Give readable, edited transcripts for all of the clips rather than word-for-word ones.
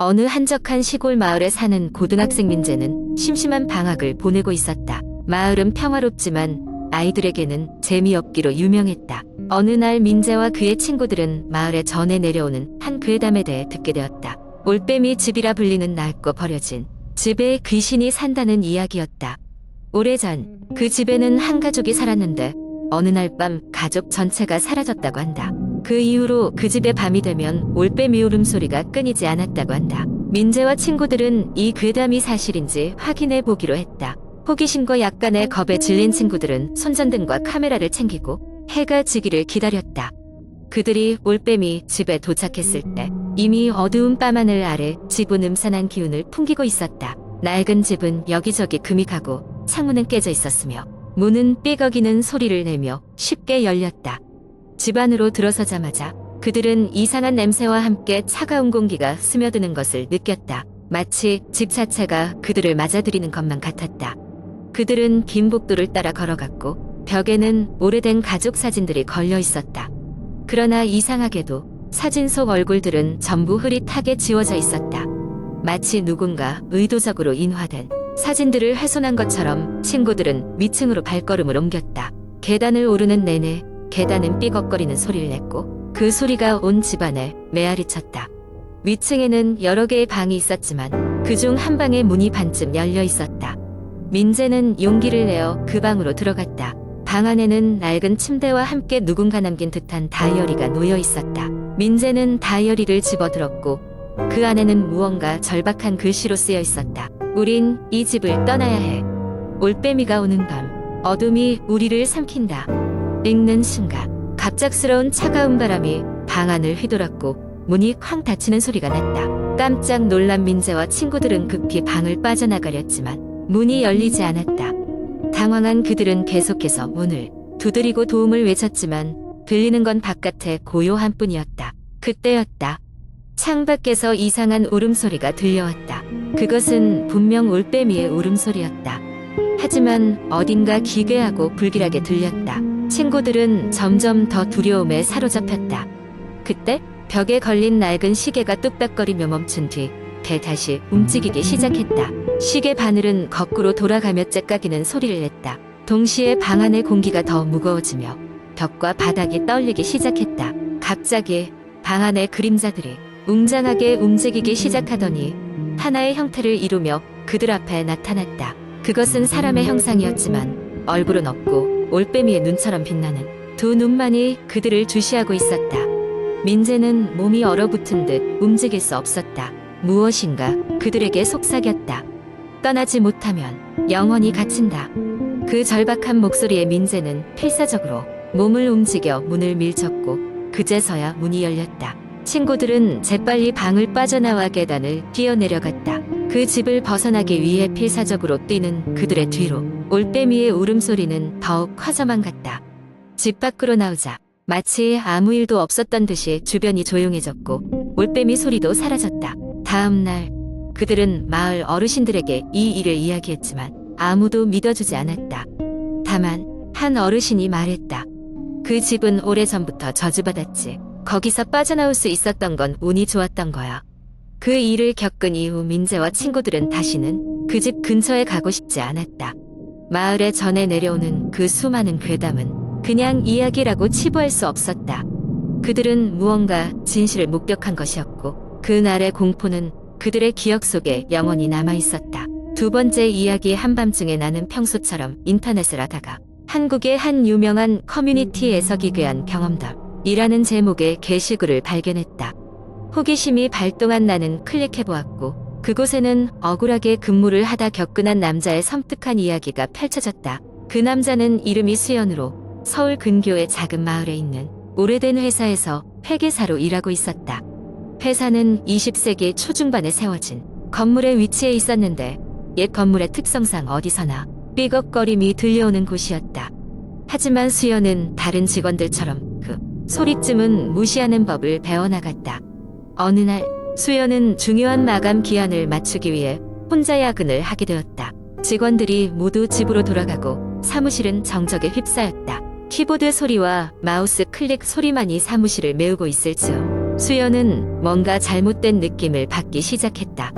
어느 한적한 시골 마을에 사는 고등학생 민재는 심심한 방학을 보내고 있었다. 마을은 평화롭지만 아이들에게는 재미없기로 유명했다. 어느 날 민재와 그의 친구들은 마을에 전해 내려오는 한 괴담에 대해 듣게 되었다. 올빼미 집이라 불리는 낡고 버려진 집에 귀신이 산다는 이야기였다. 오래전 그 집에는 한 가족이 살았는데 어느 날 밤 가족 전체가 사라졌다고 한다. 그 이후로 그 집에 밤이 되면 올빼미 울음소리가 끊이지 않았다고 한다. 민재와 친구들은 이 괴담이 사실인지 확인해 보기로 했다. 호기심과 약간의 겁에 질린 친구들은 손전등과 카메라를 챙기고 해가 지기를 기다렸다. 그들이 올빼미 집에 도착했을 때 이미 어두운 밤하늘 아래 집은 음산한 기운을 풍기고 있었다. 낡은 집은 여기저기 금이 가고 창문은 깨져 있었으며 문은 삐걱이는 소리를 내며 쉽게 열렸다. 집 안으로 들어서자마자 그들은 이상한 냄새와 함께 차가운 공기가 스며드는 것을 느꼈다. 마치 집 자체가 그들을 맞아들이는 것만 같았다. 그들은 긴 복도를 따라 걸어갔고 벽에는 오래된 가족 사진들이 걸려 있었다. 그러나 이상하게도 사진 속 얼굴들은 전부 흐릿하게 지워져 있었다. 마치 누군가 의도적으로 인화된 사진들을 훼손한 것처럼 친구들은 위층으로 발걸음을 옮겼다. 계단을 오르는 내내 계단은 삐걱거리는 소리를 냈고 그 소리가 온 집안에 메아리쳤다. 위층에는 여러 개의 방이 있었지만 그중 한 방의 문이 반쯤 열려 있었다. 민재는 용기를 내어 그 방으로 들어갔다. 방 안에는 낡은 침대와 함께 누군가 남긴 듯한 다이어리가 놓여 있었다. 민재는 다이어리를 집어들었고 그 안에는 무언가 절박한 글씨로 쓰여 있었다. 우린 이 집을 떠나야 해. 올빼미가 오는 밤 어둠이 우리를 삼킨다. 읽는 순간 갑작스러운 차가운 바람이 방 안을 휘돌았고 문이 쾅 닫히는 소리가 났다. 깜짝 놀란 민재와 친구들은 급히 방을 빠져나가려 했지만 문이 열리지 않았다. 당황한 그들은 계속해서 문을 두드리고 도움을 외쳤지만 들리는 건 바깥의 고요한 뿐이었다. 그때였다. 창밖에서 이상한 울음소리가 들려왔다. 그것은 분명 올빼미의 울음소리였다. 하지만 어딘가 기괴하고 불길하게 들렸다. 친구들은 점점 더 두려움에 사로잡혔다. 그때 벽에 걸린 낡은 시계가 뚝딱거리며 멈춘 뒤 다시 움직이기 시작했다. 시계 바늘은 거꾸로 돌아가며 째까기는 소리를 냈다. 동시에 방 안의 공기가 더 무거워지며 벽과 바닥이 떨리기 시작했다. 갑자기 방 안의 그림자들이 웅장하게 움직이기 시작하더니 하나의 형태를 이루며 그들 앞에 나타났다. 그것은 사람의 형상이었지만 얼굴은 없고 올빼미의 눈처럼 빛나는 두 눈만이 그들을 주시하고 있었다. 민재는 몸이 얼어붙은 듯 움직일 수 없었다. 무엇인가 그들에게 속삭였다. 떠나지 못하면 영원히 갇힌다. 그 절박한 목소리에 민재는 필사적으로 몸을 움직여 문을 밀쳤고 그제서야 문이 열렸다. 친구들은 재빨리 방을 빠져나와 계단을 뛰어내려갔다. 그 집을 벗어나기 위해 필사적으로 뛰는 그들의 뒤로 올빼미의 울음소리는 더욱 커져만 갔다. 집 밖으로 나오자 마치 아무 일도 없었던 듯이 주변이 조용해졌고 올빼미 소리도 사라졌다. 다음 날 그들은 마을 어르신들에게 이 일을 이야기했지만 아무도 믿어주지 않았다. 다만 한 어르신이 말했다. 그 집은 오래전부터 저주받았지. 거기서 빠져나올 수 있었던 건 운이 좋았던 거야. 그 일을 겪은 이후 민재와 친구들은 다시는 그 집 근처에 가고 싶지 않았다. 마을에 전해 내려오는 그 수많은 괴담은 그냥 이야기라고 치부할 수 없었다. 그들은 무언가 진실을 목격한 것이었고 그날의 공포는 그들의 기억 속에 영원히 남아있었다. 두 번째 이야기. 한밤중에 나는 평소처럼 인터넷을 하다가 한국의 한 유명한 커뮤니티에서 기괴한 경험담이라는 제목의 게시글을 발견했다. 호기심이 발동한 나는 클릭해보았고 그곳에는 억울하게 근무를 하다 겪은 한 남자의 섬뜩한 이야기가 펼쳐졌다. 그 남자는 이름이 수연으로 서울 근교의 작은 마을에 있는 오래된 회사에서 회계사로 일하고 있었다. 회사는 20세기 초중반에 세워진 건물에 위치해 있었는데 옛 건물의 특성상 어디서나 삐걱거림이 들려오는 곳이었다. 하지만 수연은 다른 직원들처럼 그 소리쯤은 무시하는 법을 배워나갔다. 어느 날 수연은 중요한 마감 기한을 맞추기 위해 혼자 야근을 하게 되었다. 직원들이 모두 집으로 돌아가고 사무실은 정적에 휩싸였다. 키보드 소리와 마우스 클릭 소리만이 사무실을 메우고 있을 즈음 수연은 뭔가 잘못된 느낌을 받기 시작했다.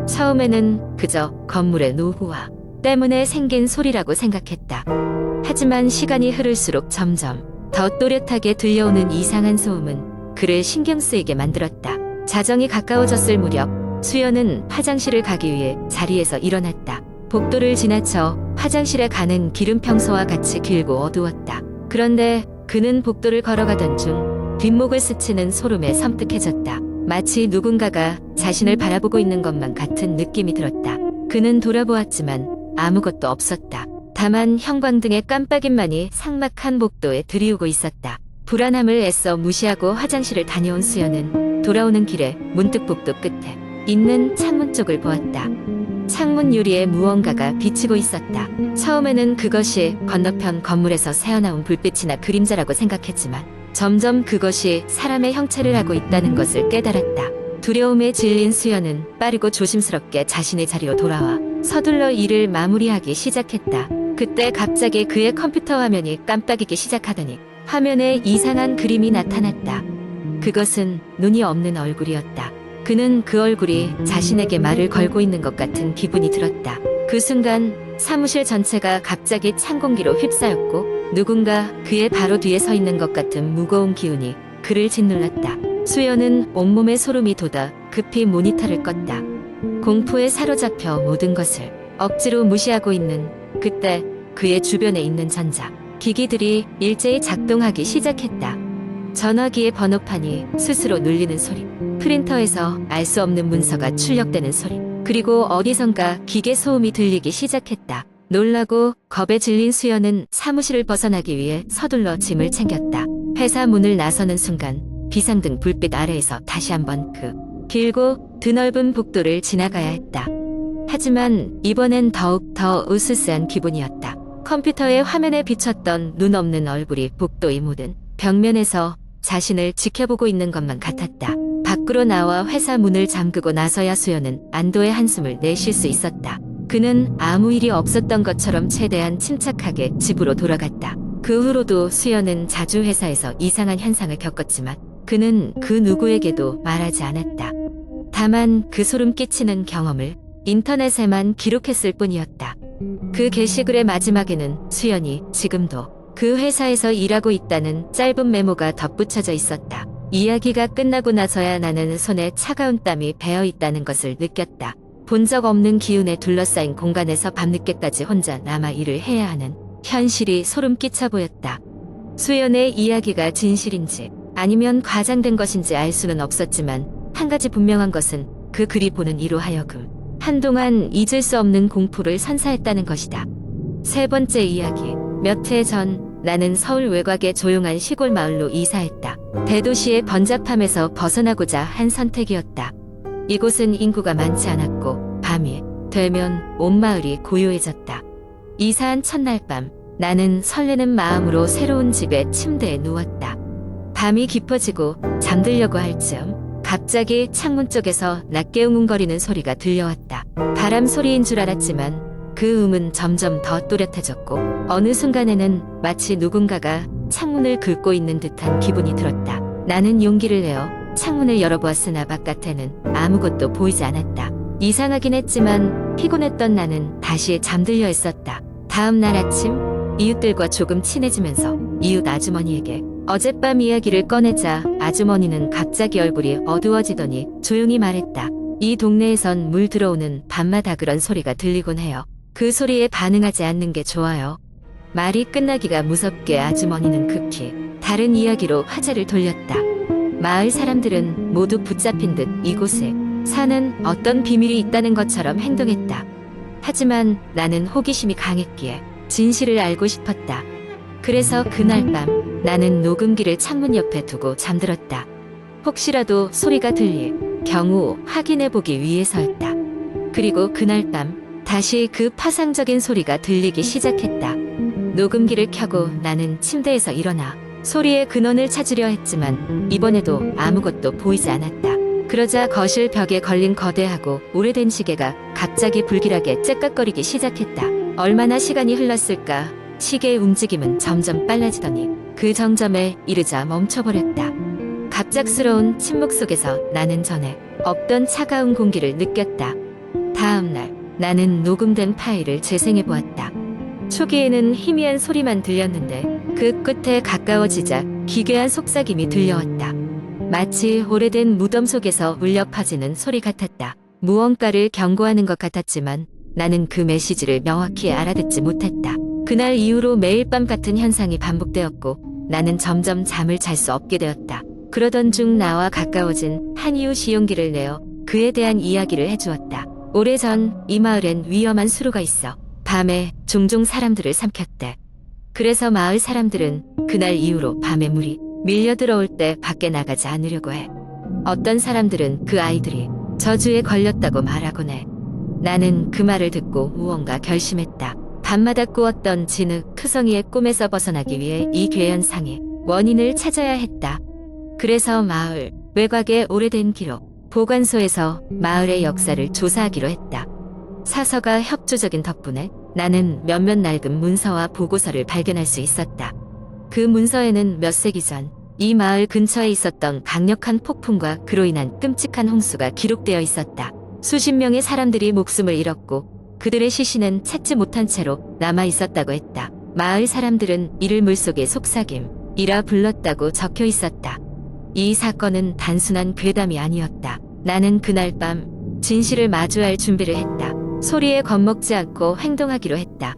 처음에는 그저 건물의 노후화 때문에 생긴 소리라고 생각했다. 하지만 시간이 흐를수록 점점 더 또렷하게 들려오는 이상한 소음은 그를 신경 쓰이게 만들었다. 자정이 가까워졌을 무렵 수연은 화장실을 가기 위해 자리에서 일어났다. 복도를 지나쳐 화장실에 가는 길은 평소와 같이 길고 어두웠다. 그런데 그는 복도를 걸어가던 중 뒷목을 스치는 소름에 섬뜩해졌다. 마치 누군가가 자신을 바라보고 있는 것만 같은 느낌이 들었다. 그는 돌아보았지만 아무것도 없었다. 다만 형광등의 깜빡임만이 삭막한 복도에 들이우고 있었다. 불안함을 애써 무시하고 화장실을 다녀온 수연은 돌아오는 길에 문득 복도 끝에 있는 창문 쪽을 보았다. 창문 유리에 무언가가 비치고 있었다. 처음에는 그것이 건너편 건물에서 새어나온 불빛이나 그림자라고 생각했지만 점점 그것이 사람의 형체를 하고 있다는 것을 깨달았다. 두려움에 질린 수연은 빠르고 조심스럽게 자신의 자리로 돌아와 서둘러 일을 마무리하기 시작했다. 그때 갑자기 그의 컴퓨터 화면이 깜빡이기 시작하더니 화면에 이상한 그림이 나타났다. 그것은 눈이 없는 얼굴이었다. 그는 그 얼굴이 자신에게 말을 걸고 있는 것 같은 기분이 들었다. 그 순간 사무실 전체가 갑자기 찬 공기로 휩싸였고 누군가 그의 바로 뒤에 서 있는 것 같은 무거운 기운이 그를 짓눌렀다. 수연은 온몸에 소름이 돋아 급히 모니터를 껐다. 공포에 사로잡혀 모든 것을 억지로 무시하고 있는 그때 그의 주변에 있는 전자 기기들이 일제히 작동하기 시작했다. 전화기의 번호판이 스스로 눌리는 소리, 프린터에서 알 수 없는 문서가 출력되는 소리, 그리고 어디선가 기계 소음이 들리기 시작했다. 놀라고 겁에 질린 수연은 사무실을 벗어나기 위해 서둘러 짐을 챙겼다. 회사 문을 나서는 순간 비상등 불빛 아래에서 다시 한번 그 길고 드넓은 복도를 지나가야 했다. 하지만 이번엔 더욱 더 으스스한 기분이었다. 컴퓨터의 화면에 비쳤던 눈 없는 얼굴이 복도의 모든 벽면에서 자신을 지켜보고 있는 것만 같았다. 밖으로 나와 회사 문을 잠그고 나서야 수연은 안도의 한숨을 내쉴 수 있었다. 그는 아무 일이 없었던 것처럼 최대한 침착하게 집으로 돌아갔다. 그 후로도 수연은 자주 회사에서 이상한 현상을 겪었지만 그는 그 누구에게도 말하지 않았다. 다만 그 소름 끼치는 경험을 인터넷에만 기록했을 뿐이었다. 그 게시글의 마지막에는 수연이 지금도 그 회사에서 일하고 있다는 짧은 메모가 덧붙여져 있었다. 이야기가 끝나고 나서야 나는 손에 차가운 땀이 배어 있다는 것을 느꼈다. 본 적 없는 기운에 둘러싸인 공간에서 밤늦게까지 혼자 남아 일을 해야 하는 현실이 소름 끼쳐 보였다. 수연의 이야기가 진실인지 아니면 과장된 것인지 알 수는 없었지만 한 가지 분명한 것은 그 글이 보는 이로 하여금 한동안 잊을 수 없는 공포를 선사했다는 것이다. 세 번째 이야기. 몇 해 전 나는 서울 외곽의 조용한 시골 마을로 이사했다. 대도시의 번잡함에서 벗어나고자 한 선택이었다. 이곳은 인구가 많지 않았고 밤이 되면 온 마을이 고요해졌다. 이사한 첫날 밤 나는 설레는 마음으로 새로운 집의 침대에 누웠다. 밤이 깊어지고 잠들려고 할 즈음 갑자기 창문 쪽에서 낮게 웅웅거리는 소리가 들려왔다. 바람 소리인 줄 알았지만 그 음은 점점 더 또렷해졌고 어느 순간에는 마치 누군가가 창문을 긁고 있는 듯한 기분이 들었다. 나는 용기를 내어 창문을 열어보았으나 바깥에는 아무것도 보이지 않았다. 이상하긴 했지만 피곤했던 나는 다시 잠들려 있었다. 다음 날 아침 이웃들과 조금 친해지면서 이웃 아주머니에게 어젯밤 이야기를 꺼내자 아주머니는 갑자기 얼굴이 어두워지더니 조용히 말했다. 이 동네에선 물 들어오는 밤마다 그런 소리가 들리곤 해요. 그 소리에 반응하지 않는 게 좋아요. 말이 끝나기가 무섭게 아주머니는 급히 다른 이야기로 화제를 돌렸다. 마을 사람들은 모두 붙잡힌 듯 이곳에 사는 어떤 비밀이 있다는 것처럼 행동했다. 하지만 나는 호기심이 강했기에 진실을 알고 싶었다. 그래서 그날 밤 나는 녹음기를 창문 옆에 두고 잠들었다. 혹시라도 소리가 들릴 경우 확인해보기 위해서였다. 그리고 그날 밤 다시 그 파상적인 소리가 들리기 시작했다. 녹음기를 켜고 나는 침대에서 일어나 소리의 근원을 찾으려 했지만 이번에도 아무것도 보이지 않았다. 그러자 거실 벽에 걸린 거대하고 오래된 시계가 갑자기 불길하게 째깍거리기 시작했다. 얼마나 시간이 흘렀을까? 시계의 움직임은 점점 빨라지더니 그 정점에 이르자 멈춰버렸다. 갑작스러운 침묵 속에서 나는 전에 없던 차가운 공기를 느꼈다. 다음 날 나는 녹음된 파일을 재생해 보았다. 초기에는 희미한 소리만 들렸는데 그 끝에 가까워지자 기괴한 속삭임이 들려왔다. 마치 오래된 무덤 속에서 울려 퍼지는 소리 같았다. 무언가를 경고하는 것 같았지만 나는 그 메시지를 명확히 알아듣지 못했다. 그날 이후로 매일 밤 같은 현상이 반복되었고 나는 점점 잠을 잘 수 없게 되었다. 그러던 중 나와 가까워진 한 이웃이 용기를 내어 그에 대한 이야기를 해주었다. 오래전 이 마을엔 위험한 수루가 있어 밤에 종종 사람들을 삼켰대. 그래서 마을 사람들은 그날 이후로 밤에 물이 밀려 들어올 때 밖에 나가지 않으려고 해. 어떤 사람들은 그 아이들이 저주에 걸렸다고 말하곤 해. 나는 그 말을 듣고 무언가 결심했다. 밤마다 꾸었던 진흙 투성이의 꿈에서 벗어나기 위해 이 괴현상의 원인을 찾아야 했다. 그래서 마을 외곽의 오래된 기록, 보관소에서 마을의 역사를 조사하기로 했다. 사서가 협조적인 덕분에 나는 몇몇 낡은 문서와 보고서를 발견할 수 있었다. 그 문서에는 몇 세기 전 이 마을 근처에 있었던 강력한 폭풍과 그로 인한 끔찍한 홍수가 기록되어 있었다. 수십 명의 사람들이 목숨을 잃었고 그들의 시신은 찾지 못한 채로 남아 있었다고 했다. 마을 사람들은 이를 물속의 속삭임이라 불렀다고 적혀 있었다. 이 사건은 단순한 괴담이 아니었다. 나는 그날 밤 진실을 마주할 준비를 했다. 소리에 겁먹지 않고 행동하기로 했다.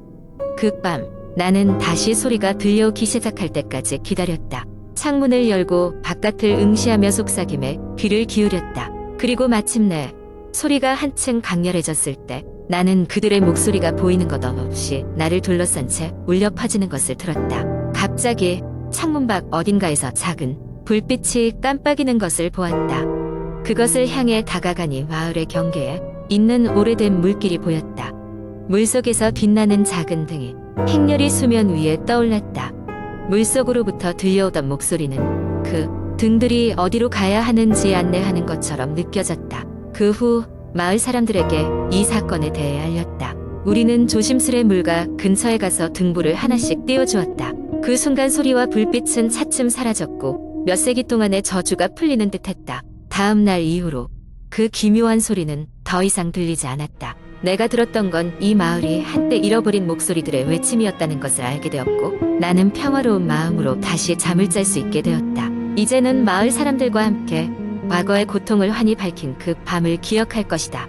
그 밤 나는 다시 소리가 들려오기 시작할 때까지 기다렸다. 창문을 열고 바깥을 응시하며 속삭임에 귀를 기울였다. 그리고 마침내 소리가 한층 강렬해졌을 때 나는 그들의 목소리가 보이는 것 없이 나를 둘러싼 채 울려 퍼지는 것을 들었다. 갑자기 창문 밖 어딘가에서 작은 불빛이 깜빡이는 것을 보았다. 그것을 향해 다가가니 마을의 경계에 있는 오래된 물길이 보였다. 물속에서 빛나는 작은 등이 행렬이 수면 위에 떠올랐다. 물속으로부터 들려오던 목소리는 그 등들이 어디로 가야 하는지 안내하는 것처럼 느껴졌다. 그 후 마을 사람들에게 이 사건에 대해 알렸다. 우리는 조심스레 물가 근처에 가서 등불을 하나씩 띄워주었다. 그 순간 소리와 불빛은 차츰 사라졌고 몇 세기 동안의 저주가 풀리는 듯했다. 다음 날 이후로 그 기묘한 소리는 더 이상 들리지 않았다. 내가 들었던 건 이 마을이 한때 잃어버린 목소리들의 외침이었다는 것을 알게 되었고 나는 평화로운 마음으로 다시 잠을 잘 수 있게 되었다. 이제는 마을 사람들과 함께 과거의 고통을 환히 밝힌 그 밤을 기억할 것이다.